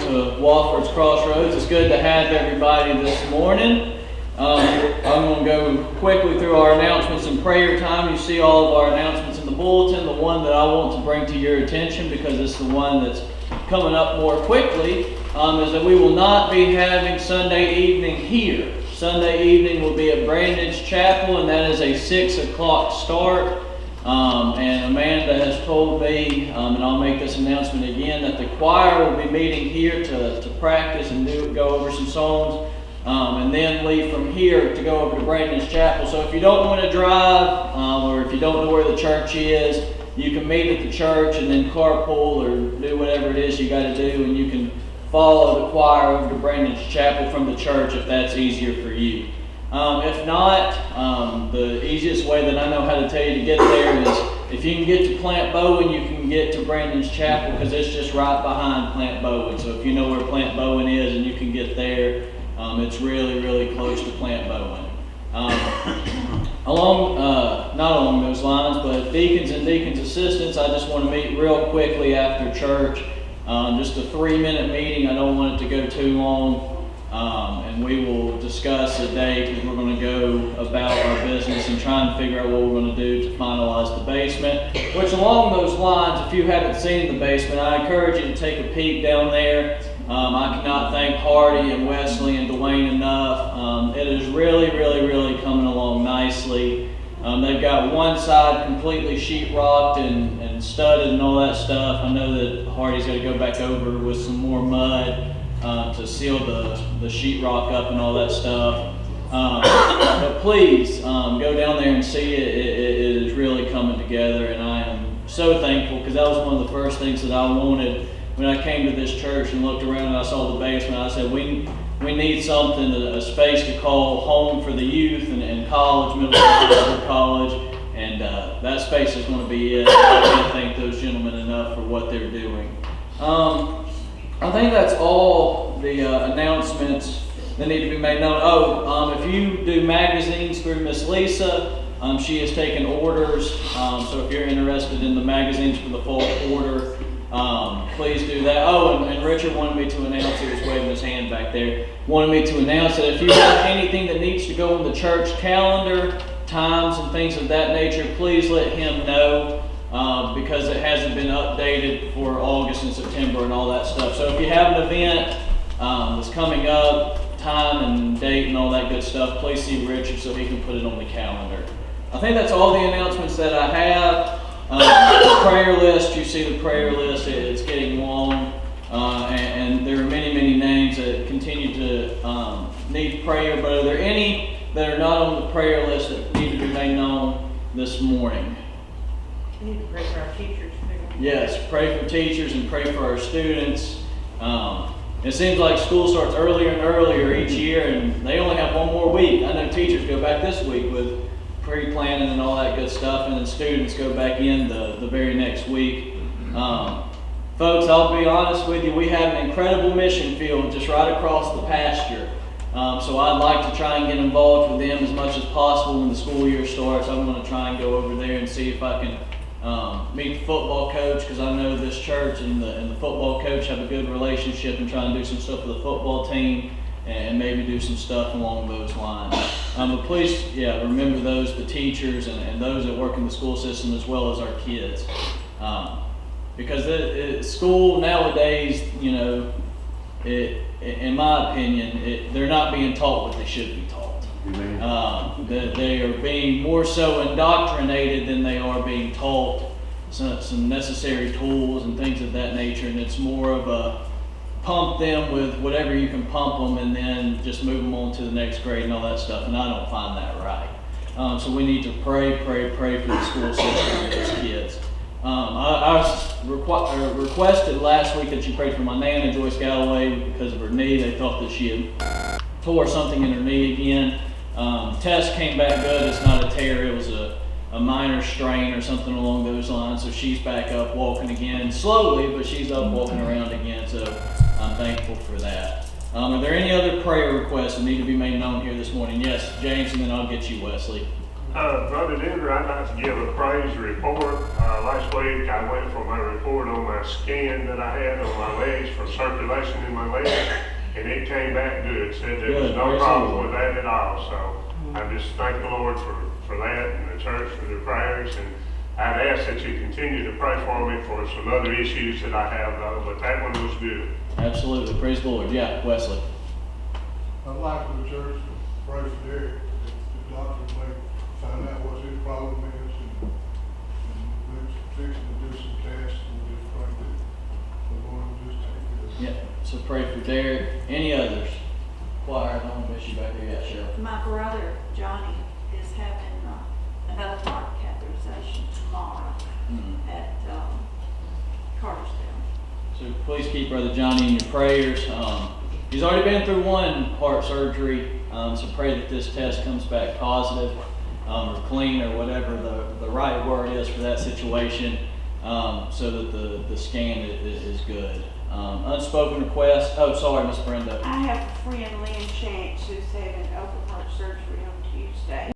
to Wofford's Crossroads. It's good to have everybody this morning. I'm going to go quickly through our announcements and prayer time. You see all of our announcements in the bulletin. The one that I want to bring to your attention, because it's the one that's coming up more quickly, is that we will not be having Sunday evening here. Sunday evening will be at Brandon's Chapel, and that is a 6 o'clock start. And Amanda has told me, and I'll make this announcement again, that the choir will be meeting here to practice and go over some songs, and then leave from here to go over to Brandon's Chapel. So if you don't want to drive, or if you don't know where the church is, you can meet at the church and then carpool or do whatever it is you got to do, and you can follow the choir over to Brandon's Chapel from the church if that's easier for you. If not, the easiest way that I know how to tell you to get there is if you can get to Plant Bowen, you can get to Brandon's Chapel, because it's just right behind Plant Bowen. So if you know where Plant Bowen is and you can get there, it's really, really close to Plant Bowen. Not along those lines, but deacons and deacons assistants, I just want to meet real quickly after church. Just a 3-minute meeting. I don't want it to go too long. And we will discuss a day, because we're going to go about our business and try and figure out what we're going to do to finalize the basement. Which, along those lines, if you haven't seen the basement, I encourage you to take a peek down there. I cannot thank Hardy and Wesley and Dwayne enough. It is really, really, really coming along nicely. They've got one side completely sheetrocked and studded and all that stuff. I know that Hardy's got to go back over with some more mud to seal the sheetrock up and all that stuff. But please go down there and see it. It is really coming together, and I am so thankful, because that was one of the first things that I wanted when I came to this church and looked around and I saw the basement. I said, we need something, a space to call home for the youth and college, middle school, college, and that space is going to be it. I can't thank those gentlemen enough for what they're doing. I think that's all the announcements that need to be made known. If you do magazines through Miss Lisa, she has taken orders, so if you're interested in the magazines for the fall quarter, please do that. And Richard wanted me to announce, he was waving his hand back there, wanted me to announce that if you have anything that needs to go on the church calendar, times and things of that nature, please let him know, because it hasn't been updated for August and September and all that stuff. So if you have an event that's coming up, time and date and all that good stuff, please see Richard so he can put it on the calendar. I think that's all the announcements that I have. The prayer list, you see the prayer list, it's getting long, and there are many, many names that continue to need prayer, but are there any that are not on the prayer list that need to be made known this morning? We need to pray for our teachers too. Yes, pray for teachers and pray for our students. It seems like school starts earlier and earlier each year, and they only have one more week. I know teachers go back this week with pre-planning and all that good stuff, and then students go back in the very next week. Folks, I'll be honest with you, we have an incredible mission field just right across the pasture. So I'd like to try and get involved with them as much as possible when the school year starts. I'm going to try and go over there and see if I can meet the football coach, because I know this church and the football coach have a good relationship, and try and do some stuff with the football team and maybe do some stuff along those lines. But please, remember those, the teachers and those that work in the school system, as well as our kids. Because school nowadays, in my opinion, they're not being taught what they should be taught. They are being more so indoctrinated than they are being taught some necessary tools and things of that nature, and it's more of a pump them with whatever you can pump them and then just move them on to the next grade and all that stuff, and I don't find that right. So we need to pray for the school system and those kids. I requested last week that you pray for my Nana, Joyce Galloway, because of her knee. They thought that she had tore something in her knee again. Test came back good. It's not a tear. It was a minor strain or something along those lines. So she's back up walking again, slowly, but she's up walking around again. So I'm thankful for that. Are there any other prayer requests that need to be made known here this morning? Yes, James, and then I'll get you, Wesley. Brother Denver, I'd like to give a praise report. Last week I went for my report on my scan that I had on my legs for circulation operation in my leg, and it came back good. Said there was Good, no praise the problem Lord. with that at all. So I just thank the Lord for that and the church for their prayers. And I'd ask that you continue to pray for me for some other issues that I have though, but that one was good. Absolutely, praise the Lord. Yeah, Wesley. I'd like for the church to pray for Derek, that the doctor may find out what his problem is, and we're fixing to do some tests, and just pray that the Lord will just take it. Yeah, so pray for Derek. Any others? Choir, I don't miss you back there yet, Cheryl. My brother, Johnny, is having another heart catheterization tomorrow Mhm. at Cartersville. So please keep Brother Johnny in your prayers. He's already been through one heart surgery, so pray that this test comes back positive or clean or whatever the right word is for that situation, so that the scan is good. Unspoken request. Oh, sorry, Miss Brenda. I have a friend, Lynn Chance, who's having open heart surgery on Tuesday.